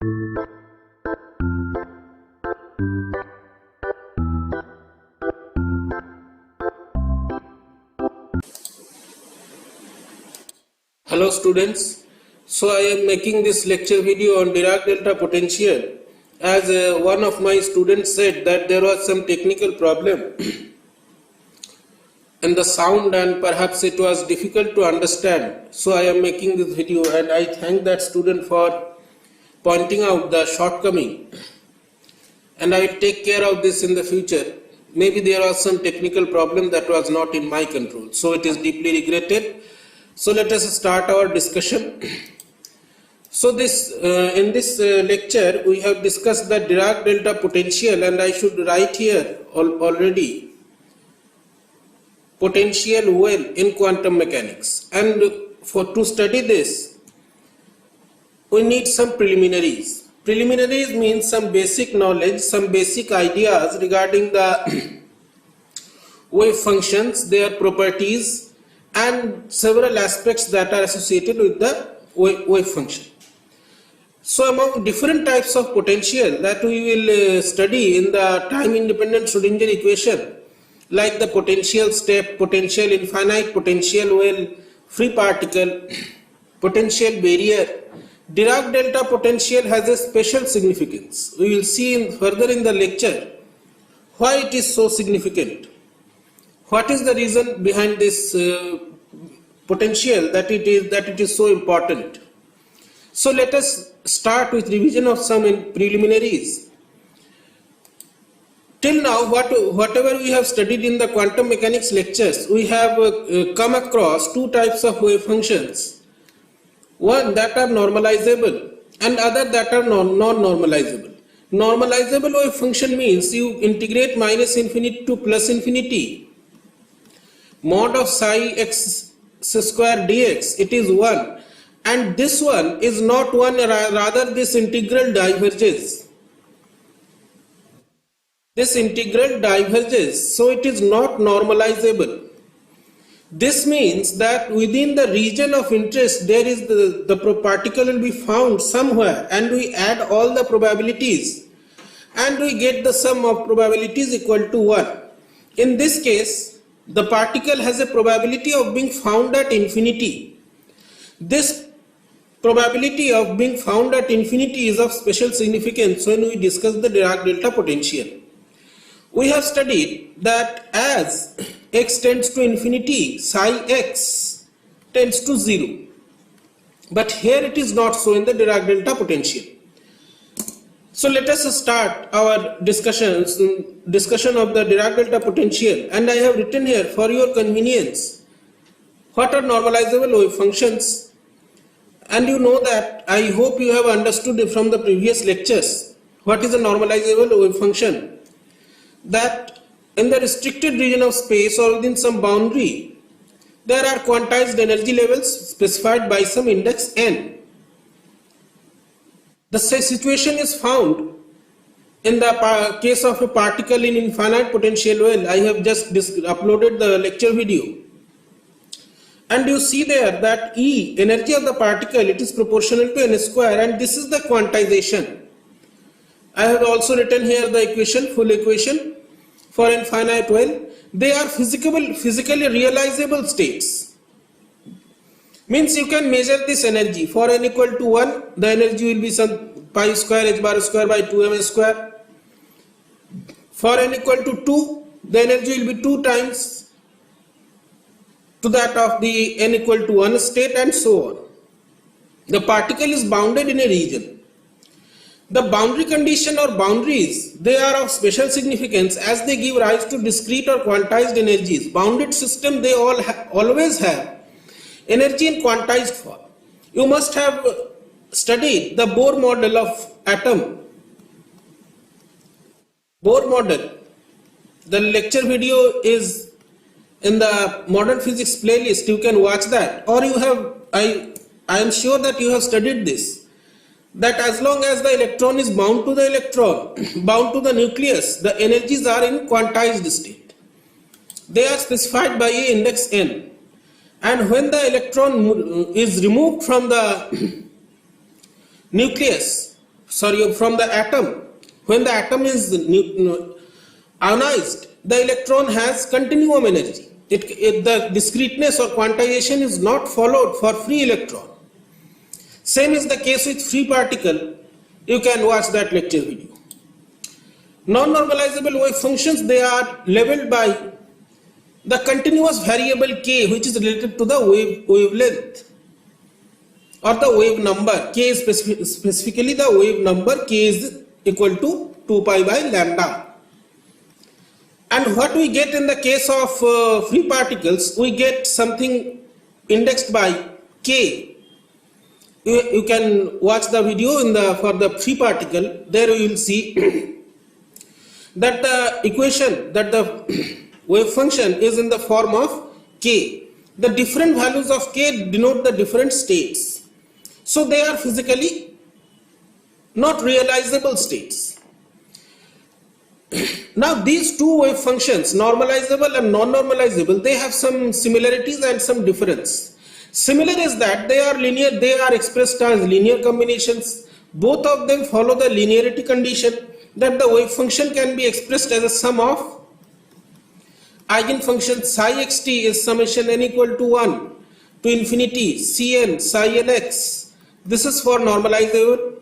Hello students, so I am making this lecture video on Dirac delta potential as one of my students said that there was some technical problem in the sound and perhaps it was difficult to understand. So I am making this video and I thank that student for pointing out the shortcoming, and I will take care of this in the future. Maybe there was some technical problem that was not in my control, so it is deeply regretted. So let us start our discussion. So in this lecture we have discussed the Dirac delta potential, and I should write here already potential well in quantum mechanics. And to study this we need some preliminaries. Preliminaries means some basic knowledge, some basic ideas regarding the wave functions, their properties, and several aspects that are associated with the wave function. So among different types of potential that we will study in the time independent Schrodinger equation, like the potential step, potential infinite, potential well, free particle, potential barrier, Dirac delta potential has a special significance. We will see further in the lecture why it is so significant. What is the reason behind this potential that it is so important? So let us start with revision of some preliminaries. Till now, whatever we have studied in the quantum mechanics lectures, we have come across two types of wave functions. One that are normalizable and other that are non-normalizable. Normalizable wave function means you integrate minus infinity to plus infinity. Mod of psi x square dx, it is 1, and this one is not 1, rather this integral diverges. This integral diverges, so it is not normalizable. This means that within the region of interest there is the particle will be found somewhere, and we add all the probabilities and we get the sum of probabilities equal to 1. In this case, the particle has a probability of being found at infinity. This probability of being found at infinity is of special significance when we discuss the Dirac delta potential. We have studied that as x tends to infinity, psi x tends to 0. But here it is not so in the Dirac delta potential. So let us start our discussion of the Dirac delta potential, and I have written here for your convenience what are normalizable wave functions. And you know that, I hope you have understood from the previous lectures, what is a normalizable wave function. That in the restricted region of space or within some boundary, there are quantized energy levels specified by some index n. The situation is found in the case of a particle in infinite potential well. I have just uploaded the lecture video, and you see there that E, energy of the particle, it is proportional to n square, and this is the quantization. I have also written here the equation, full equation for infinite well. They are physically realizable states. Means you can measure this energy. For n equal to 1, the energy will be some pi square h bar square by 2m square. For n equal to 2, the energy will be 2 times to that of the n equal to 1 state, and so on. The particle is bounded in a region. The boundary condition or boundaries, they are of special significance as they give rise to discrete or quantized energies. Bounded system, they always have energy in quantized form. You must have studied the Bohr model of atom. Bohr model, the lecture video is in the modern physics playlist. You can watch that, or you have, I am sure that you have studied this, that as long as the electron is bound to the electron, bound to the nucleus, the energies are in quantized state. They are specified by a index n, and when the electron is removed from the nucleus, from the atom. When the atom is ionized, the electron has continuum energy. The discreteness or quantization is not followed for free electron. Same is the case with free particle. You can watch that lecture video. Non-normalizable wave functions, they are labeled by the continuous variable k, which is related to the wavelength or the wave number. K is specifically the wave number. K is equal to 2 pi by lambda. And what we get in the case of free particles, we get something indexed by k. You can watch the video for the free particle. There you will see that the equation, that the wave function is in the form of k. The different values of k denote the different states. So they are physically not realizable states. Now these two wave functions, normalizable and non-normalizable, they have some similarities and some difference. Similar is that they are linear, they are expressed as linear combinations. Both of them follow the linearity condition, that the wave function can be expressed as a sum of eigenfunction psi xt is summation n equal to 1 to infinity cn psi nx. This is for normalizable.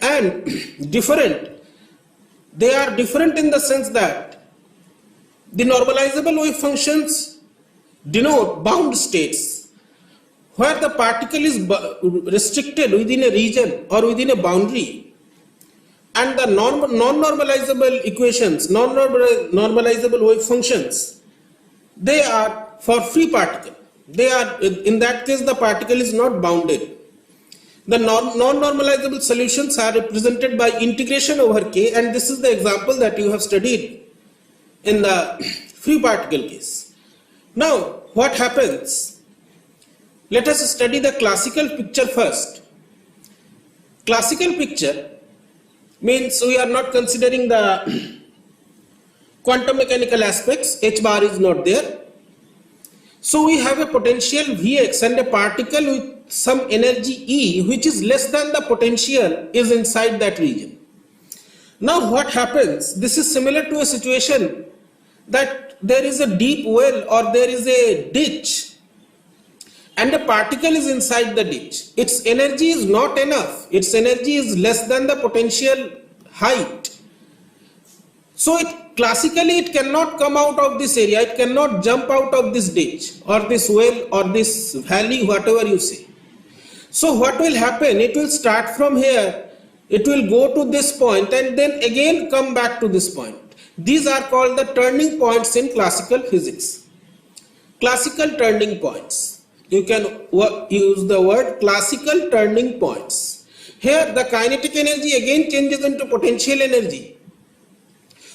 And different, they are different in the sense that the normalizable wave functions denote bound states, where the particle is restricted within a region or within a boundary. And the non-normalizable equations, non-normalizable wave functions, they are for free particle. They are, in that case, the particle is not bounded. The non-normalizable solutions are represented by integration over k, and this is the example that you have studied in the free particle case. Now, what happens? Let us study the classical picture first. Classical picture means we are not considering the quantum mechanical aspects. H bar is not there. So we have a potential Vx and a particle with some energy E, which is less than the potential is inside that region. Now what happens? This is similar to a situation that there is a deep well or there is a ditch and a particle is inside the ditch. Its energy is not enough. Its energy is less than the potential height. So classically it cannot come out of this area. It cannot jump out of this ditch or this well or this valley, whatever you say. So what will happen? It will start from here. It will go to this point and then again come back to this point. These are called the turning points in classical physics. Classical turning points. You can use the word classical turning points. Here the kinetic energy again changes into potential energy.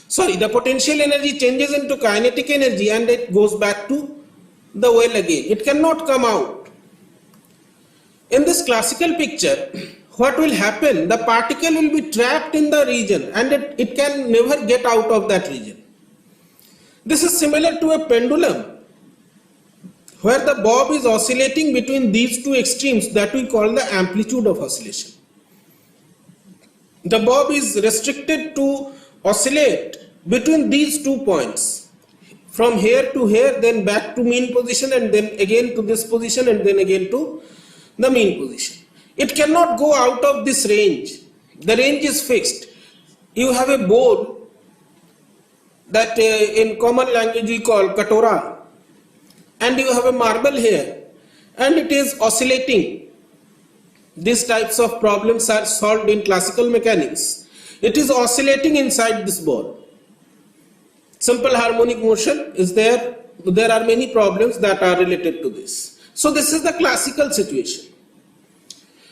Sorry, the potential energy changes into kinetic energy and it goes back to the well again. It cannot come out. In this classical picture, what will happen? The particle will be trapped in the region and it can never get out of that region. This is similar to a pendulum, where the bob is oscillating between these two extremes that we call the amplitude of oscillation. The bob is restricted to oscillate between these 2 points, from here to here, then back to mean position, and then again to this position, and then again to the mean position. It cannot go out of this range. The range is fixed. You have a bowl that in common language we call katora, and you have a marble here and it is oscillating. These types of problems are solved in classical mechanics. It is oscillating inside this ball. Simple harmonic motion is there. There are many problems that are related to this. So this is the classical situation.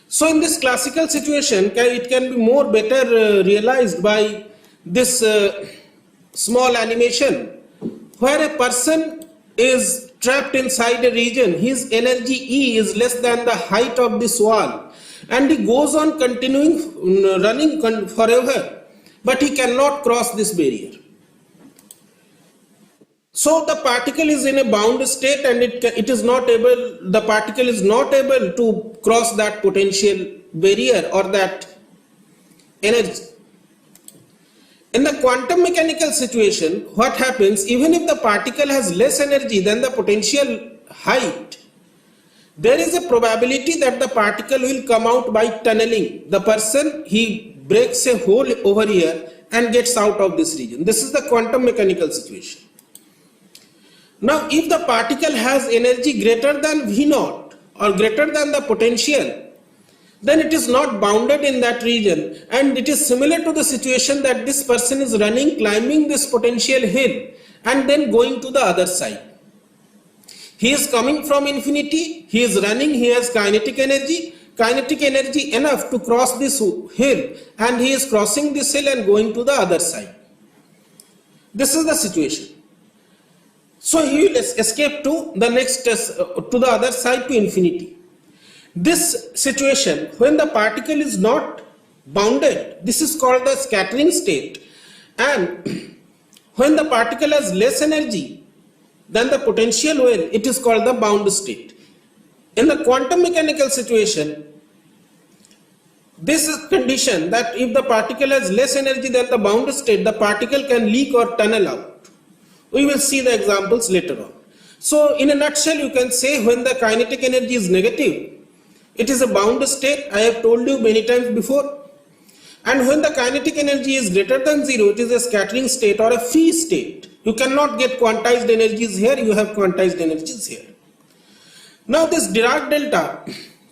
So in this classical situation, it can be more better realized by this small animation, where a person is trapped inside a region. His energy E is less than the height of this wall, and he goes on continuing running forever, but he cannot cross this barrier. So the particle is in a bound state and the particle is not able to cross that potential barrier or that energy. In the quantum mechanical situation, what happens, even if the particle has less energy than the potential height, there is a probability that the particle will come out by tunneling. The person, he breaks a hole over here and gets out of this region. This is the quantum mechanical situation. Now, if the particle has energy greater than V0 or greater than the potential, then it is not bounded in that region, and it is similar to the situation that this person is running, climbing this potential hill and then going to the other side. He is coming from infinity, he is running, he has kinetic energy enough to cross this hill, and he is crossing this hill and going to the other side. This is the situation. So he will escape to the next, to the other side, to infinity. This situation, when the particle is not bounded, this is called the scattering state, and when the particle has less energy than the potential well, it is called the bound state. In the quantum mechanical situation, this is condition that if the particle has less energy than the bound state, the particle can leak or tunnel out. We will see the examples later on. So in a nutshell, you can say when the kinetic energy is negative, it is a bound state. I have told you many times before. And when the kinetic energy is greater than zero, it is a scattering state or a free state. You cannot get quantized energies here, you have quantized energies here. Now this Dirac delta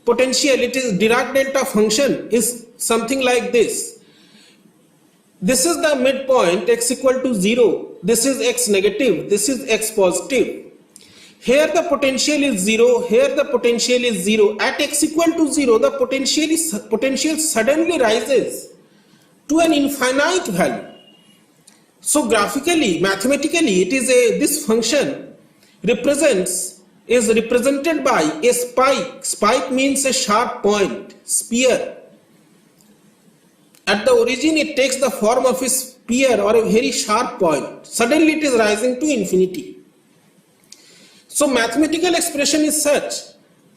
potential, it is Dirac delta function is something like this. This is the midpoint, x equal to 0. This is x negative, this is x positive. Here the potential is 0, here the potential is 0. At x equal to 0, the potential suddenly rises to an infinite value. So graphically, mathematically, it is this function is represented by a spike. Spike means a sharp point, spear. At the origin, it takes the form of a spear or a very sharp point. Suddenly it is rising to infinity. So mathematical expression is such.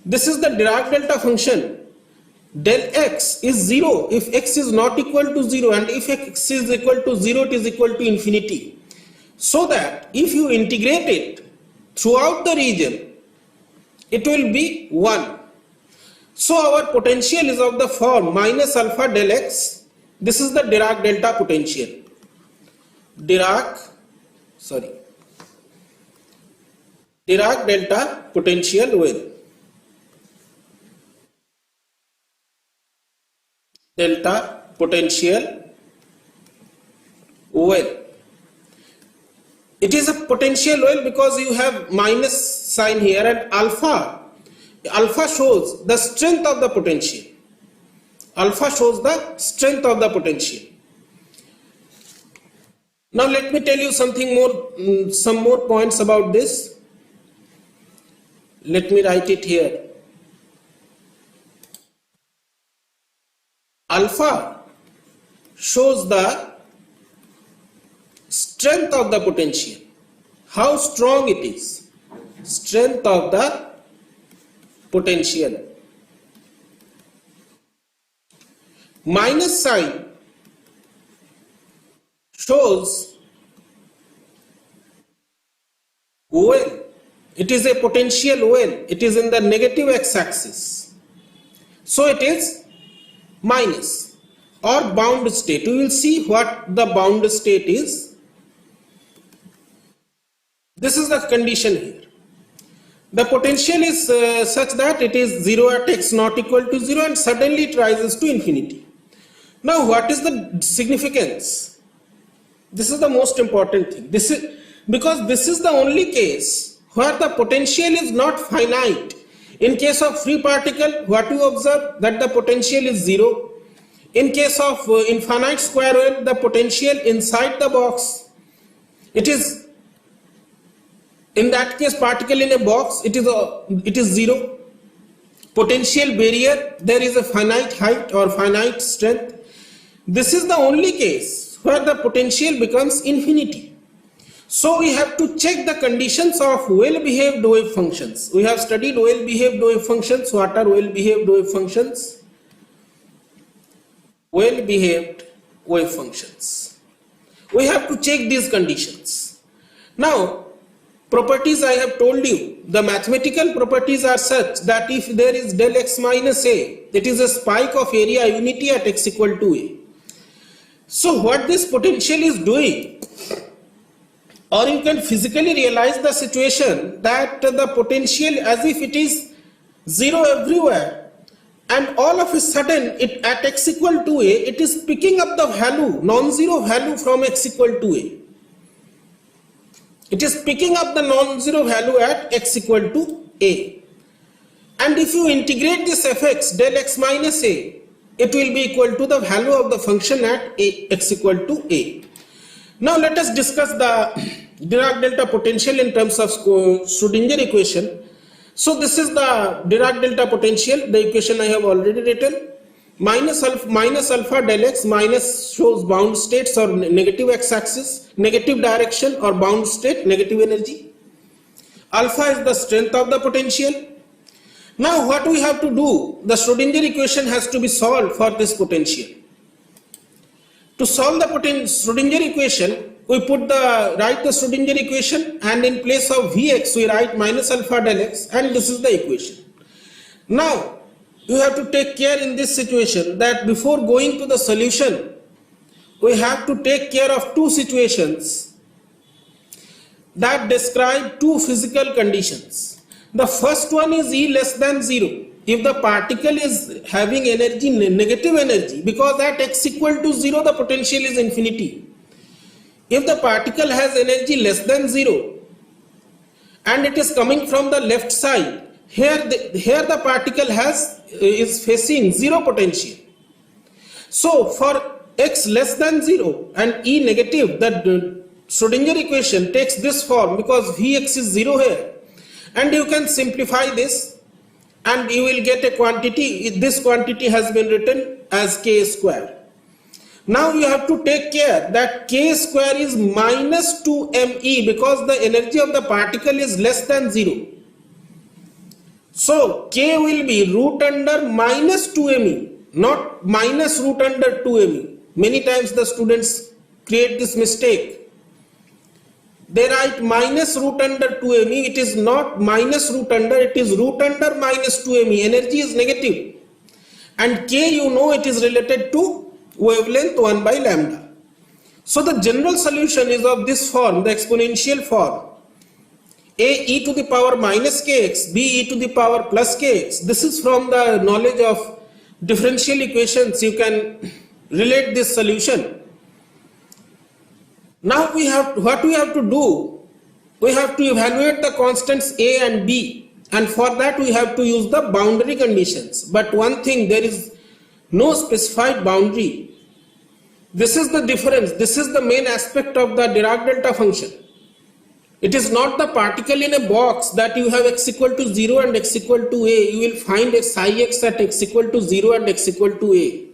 This is the Dirac delta function. Del x is 0 if x is not equal to 0, and if x is equal to 0, it is equal to infinity. So that if you integrate it throughout the region, it will be 1. So our potential is of the form minus alpha del x. This is the Dirac delta potential. Dirac delta potential well. Delta potential well. It is a potential well because you have minus sign here, and alpha shows the strength of the potential. Alpha shows the strength of the potential. Now let me tell you something more, some more points about this. Let me write it here. Alpha shows the strength of the potential, how strong it is, strength of the potential. Minus sign shows well. It is a potential well. It is in the negative x-axis. So it is minus or bound state. We will see what the bound state is. This is the condition here. The potential is such that it is 0 at x not equal to 0, and suddenly it rises to infinity. Now what is the significance? This is the most important thing. This is because this is the only case where the potential is not finite. In case of free particle, what you observe, that the potential is 0. In case of infinite square wave, the potential inside the box, it is, in that case, particle in a box, it is 0. Potential barrier, there is a finite height or finite strength. This is the only case where the potential becomes infinity. So we have to check the conditions of well-behaved wave functions. We have studied well-behaved wave functions. What are well-behaved wave functions? Well-behaved wave functions. We have to check these conditions. Now, properties I have told you, the mathematical properties are such that if there is del x minus a, it is a spike of area unity at x equal to a. So what this potential is doing, or you can physically realize the situation that the potential as if it is zero everywhere, and all of a sudden it at x equal to a, it is picking up the value, non-zero value from x equal to a. It is picking up the non-zero value at x equal to a. And if you integrate this fx del x minus a, it will be equal to the value of the function at x equal to a. Now let us discuss the Dirac delta potential in terms of Schrodinger equation. So this is the Dirac delta potential, the equation I have already written. Minus alpha del x, minus shows bound states or negative x-axis, negative direction or bound state, negative energy. Alpha is the strength of the potential. Now what we have to do, the Schrodinger equation has to be solved for this potential. To solve the Schrodinger equation, we write the Schrodinger equation, and in place of Vx we write minus alpha del x, and this is the equation. Now you have to take care in this situation that before going to the solution, we have to take care of two situations that describe two physical conditions. The first one is E less than 0. If the particle is having energy, negative energy, because at x equal to 0 the potential is infinity. If the particle has energy less than 0 and it is coming from the left side, here the particle is facing 0 potential. So for x less than 0 and E negative, the Schrodinger equation takes this form because Vx is 0 here, and you can simplify this and you will get a quantity. This quantity has been written as k square. Now you have to take care that k square is minus 2me because the energy of the particle is less than 0. So k will be root under minus 2me, not minus root under 2me. Many times the students create this mistake. They write minus root under 2me. It is not minus root under, it is root under minus 2me. Energy is negative. And k, you know, it is related to wavelength 1 by lambda. So the general solution is of this form, the exponential form. A e to the power minus kx, b e to the power plus kx. This is from the knowledge of differential equations. You can relate this solution. Now what we have to do, we have to evaluate the constants a and b, and for that we have to use the boundary conditions. But one thing, there is no specified boundary. This is the difference. This is the main aspect of the Dirac delta function. It is not the particle in a box that you have x equal to 0 and x equal to a. You will find a psi x at x equal to 0 and x equal to a.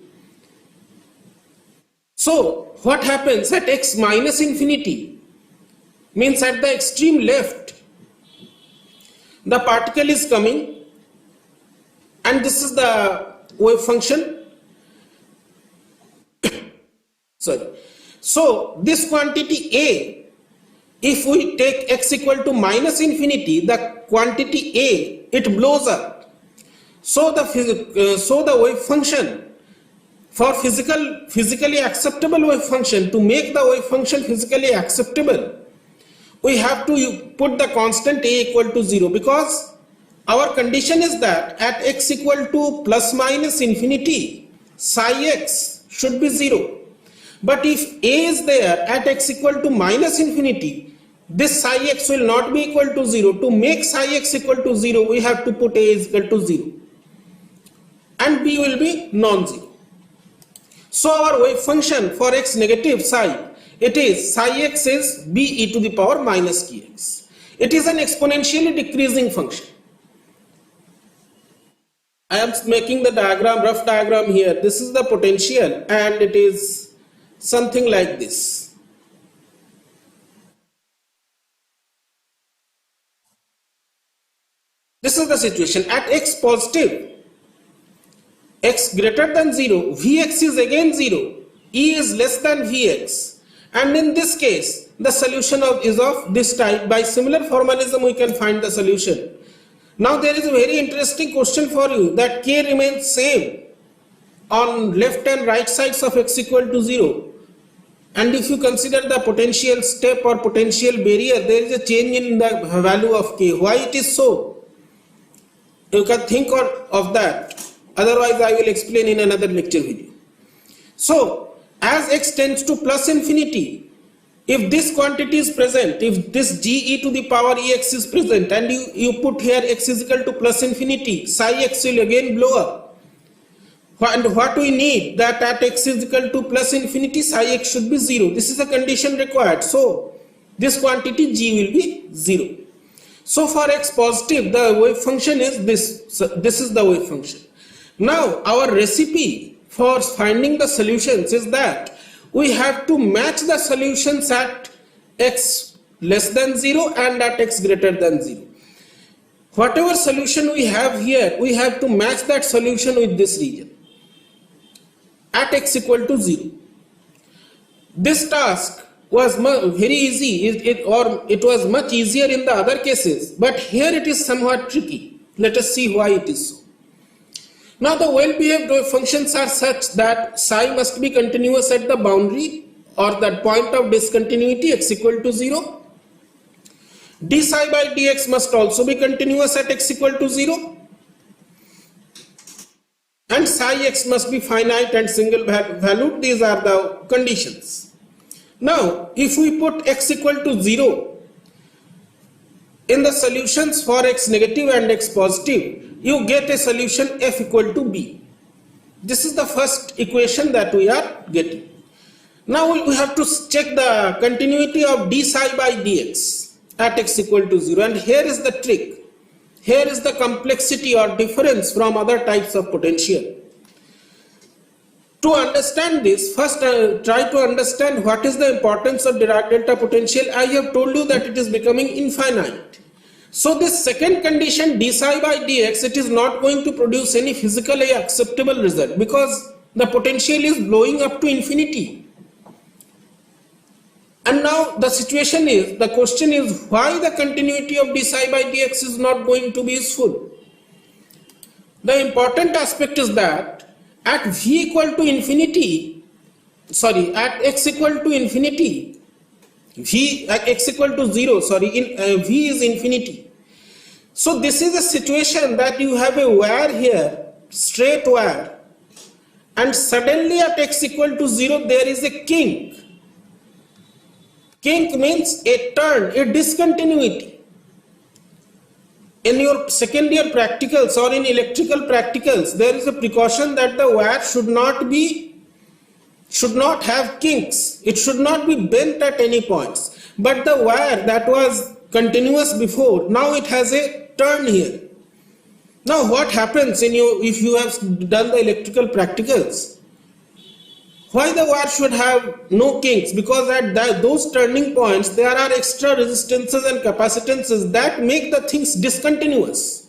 So what happens at x minus infinity means at the extreme left the particle is coming, and this is the wave function. Sorry. So this quantity a, if we take x equal to minus infinity, the quantity a, it blows up. So the wave function, for physically acceptable wave function, to make the wave function physically acceptable, we have to put the constant a equal to 0, because our condition is that at x equal to plus minus infinity, psi x should be 0. But if a is there at x equal to minus infinity, this psi x will not be equal to 0. To make psi x equal to 0, we have to put a is equal to 0. And b will be non-zero. So our wave function for x negative side, it is psi x is b e to the power minus kx. It is an exponentially decreasing function. I am making the diagram, rough diagram here. This is the potential, and it is something like this. This is the situation. At x positive, x greater than 0, Vx is again 0. E is less than Vx, and in this case the solution is of this type. By similar formalism we can find the solution. Now there is a very interesting question for you, that K remains same on left and right sides of x equal to 0, and if you consider the potential step or potential barrier, there is a change in the value of K. Why it is so? You can think of that, otherwise I will explain in another lecture video. So as x tends to plus infinity, if this quantity is present, if this ge to the power ex is present, and you put here x is equal to plus infinity, psi x will again blow up. And what we need, that at x is equal to plus infinity, psi x should be 0. This is a condition required. So this quantity g will be 0. So for x positive, the wave function is this. So this is the wave function. Now our recipe for finding the solutions is that we have to match the solutions at x less than 0 and at x greater than 0. Whatever solution we have here, we have to match that solution with this region at x equal to 0. This task was very easy, it was much easier in the other cases, but here it is somewhat tricky. Let us see why it is so. Now the well-behaved wave functions are such that psi must be continuous at the boundary or that point of discontinuity x equal to 0. d psi by dx must also be continuous at x equal to 0. And psi x must be finite and single valued. These are the conditions. Now if we put x equal to 0 in the solutions for x negative and x positive, you get a solution f equal to b. This is the first equation that we are getting. Now we have to check the continuity of d psi by dx at x equal to 0, and here is the trick. Here is the complexity or difference from other types of potential. To understand this, first try to understand what is the importance of Dirac delta potential. I have told you that it is becoming infinite. So this second condition, d psi by dx, it is not going to produce any physically acceptable result because the potential is blowing up to infinity. And now the situation is, the question is, why the continuity of d psi by dx is not going to be useful? The important aspect is that at v equal to infinity, at x equal to infinity, x equal to 0, v is infinity. So this is a situation that you have a wire here, straight wire, and suddenly at x equal to 0 there is a kink. Kink means a turn, a discontinuity. In your second year practicals or in electrical practicals, there is a precaution that the wire should not have kinks. It should not be bent at any points. But the wire that was continuous before, now it has a turn here. Now what happens if you have done the electrical practicals? Why the wire should have no kinks? Because at those turning points there are extra resistances and capacitances that make the things discontinuous.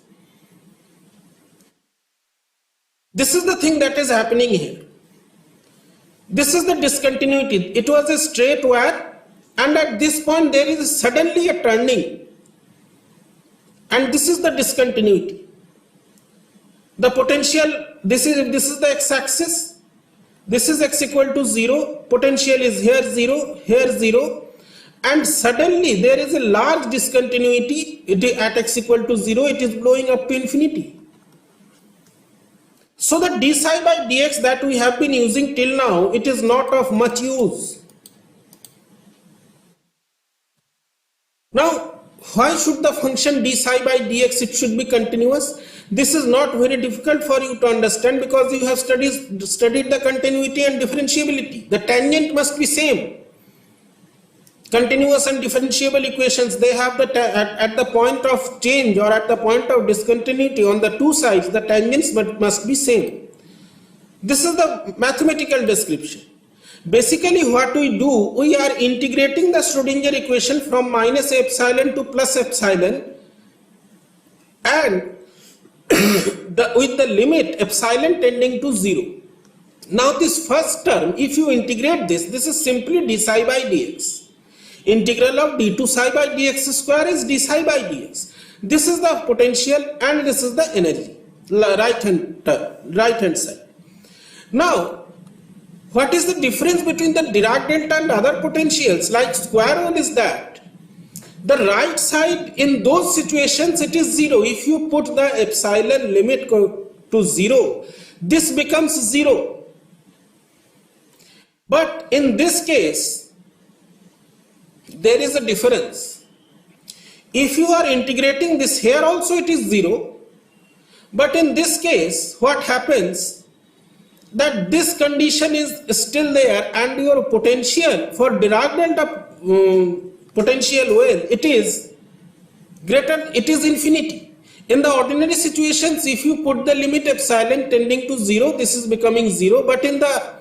This is the thing that is happening here. This is the discontinuity. It was a straight wire, and at this point there is suddenly a turning, and this is the discontinuity. The potential, this is the x-axis. This is x equal to 0, potential is here 0, and suddenly there is a large discontinuity at x equal to 0, it is blowing up to infinity. So the d psi by dx that we have been using till now, it is not of much use. Now why should the function d psi by dx, it should be continuous? This is not very difficult for you to understand because you have studied the continuity and differentiability. The tangent must be same. Continuous and differentiable equations, they have at the point of change or at the point of discontinuity on the two sides, the tangents must be same. This is the mathematical description. Basically what we do, we are integrating the Schrodinger equation from minus epsilon to plus epsilon, and with the limit epsilon tending to 0. Now this first term, if you integrate this, this is simply d psi by dx. Integral of d2 psi by dx square is d psi by dx. This is the potential and this is the energy, right hand side. Now, what is the difference between the Dirac delta and other potentials like square one is that the right side in those situations it is 0. If you put the epsilon limit to 0, this becomes 0. But in this case, there is a difference. If you are integrating this here also it is 0. But in this case, what happens that this condition is still there and your potential for Dirac delta potential well, it is greater, it is infinity. In the ordinary situations, if you put the limit epsilon tending to 0, this is becoming 0. But in the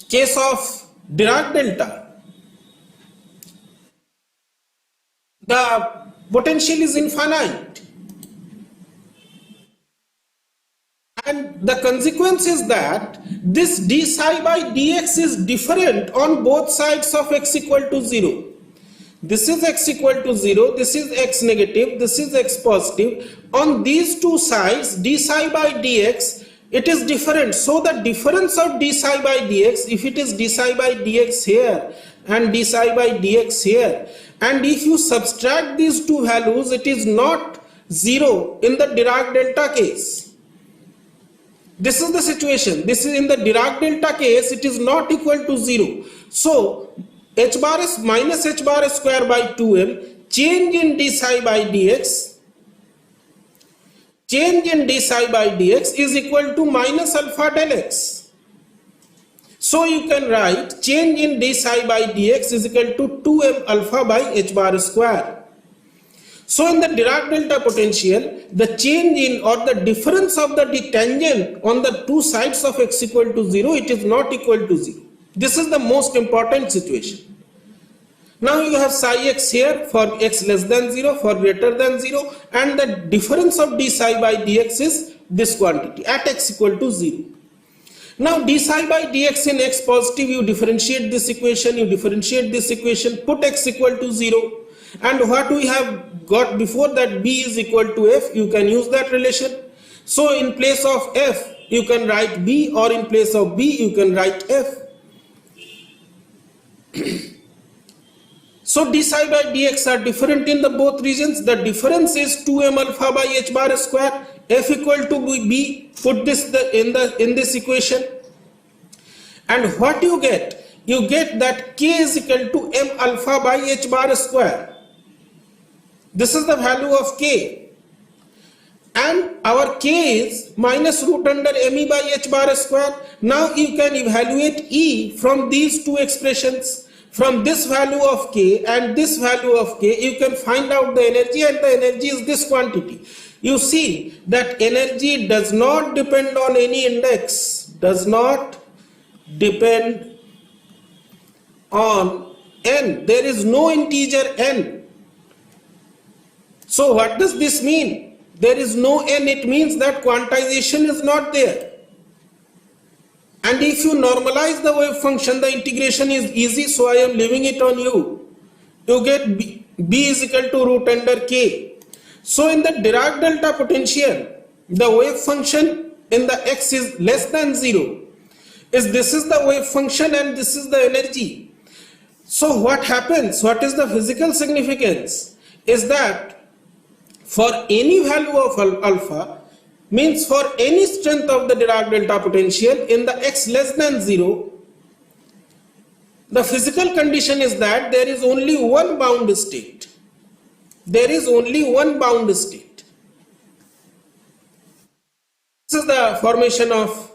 case of Dirac delta, the potential is infinite. And the consequence is that this d psi by dx is different on both sides of x equal to 0. This is x equal to 0, this is x negative, this is x positive. On these two sides, d psi by dx, it is different. So the difference of d psi by dx, if it is d psi by dx here and d psi by dx here, and if you subtract these two values, it is not 0 in the Dirac delta case. This is the situation. This is in the Dirac delta case, it is not equal to 0. So h bar is minus h bar square by 2m, change in d psi by dx, change in d psi by dx is equal to minus alpha del x. So you can write change in d psi by dx is equal to 2m alpha by h bar square. So in the Dirac delta potential, the change in or the difference of the tangent on the two sides of x equal to 0, it is not equal to 0. This is the most important situation. Now you have psi x here for x less than 0, for greater than 0, and the difference of d psi by dx is this quantity at x equal to 0. Now d psi by dx in x positive, you differentiate this equation, put x equal to 0. And what we have got before that b is equal to f, you can use that relation. So in place of f, you can write b, or in place of b, you can write f. So d psi by dx are different in the both regions. The difference is 2m alpha by h bar square. F equal to b, put this in this equation. And what you get? You get that k is equal to m alpha by h bar square. This is the value of k, and our k is minus root under me by h bar square. Now you can evaluate E from these two expressions. From this value of k and this value of k, you can find out the energy, and the energy is this quantity. You see that energy does not depend on any index, does not depend on n. There is no integer n. So what does this mean? There is no n, it means that quantization is not there. And if you normalize the wave function, the integration is easy, so I am leaving it on you. You get b is equal to root under k. So in the Dirac delta potential, the wave function in the x is less than 0. This is the wave function and this is the energy. So what happens? What is the physical significance? Is that for any value of alpha, means for any strength of the Dirac delta potential in the x less than 0, the physical condition is that there is only one bound state. There is only one bound state. This is the formation of,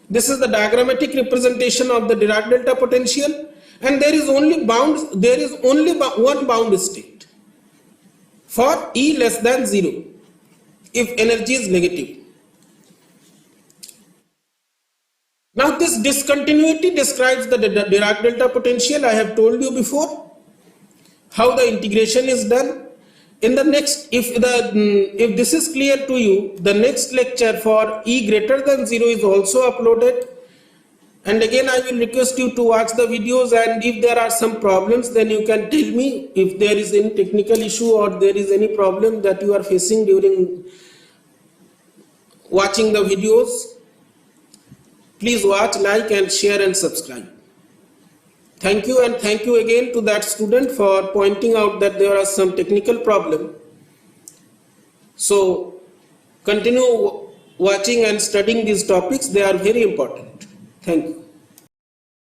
this is the diagrammatic representation of the Dirac delta potential, and there is only one bound state for E less than 0 if energy is negative. Now this discontinuity describes the Dirac delta potential. I have told you before how the integration is done. in the next, if this is clear to you, the next lecture for E greater than 0 is also uploaded. And again, I will request you to watch the videos, and if there are some problems, then you can tell me if there is any technical issue or there is any problem that you are facing during watching the videos. Please watch, like and share and subscribe. Thank you, and thank you again to that student for pointing out that there are some technical problem. So continue watching and studying these topics. They are very important. Thank you.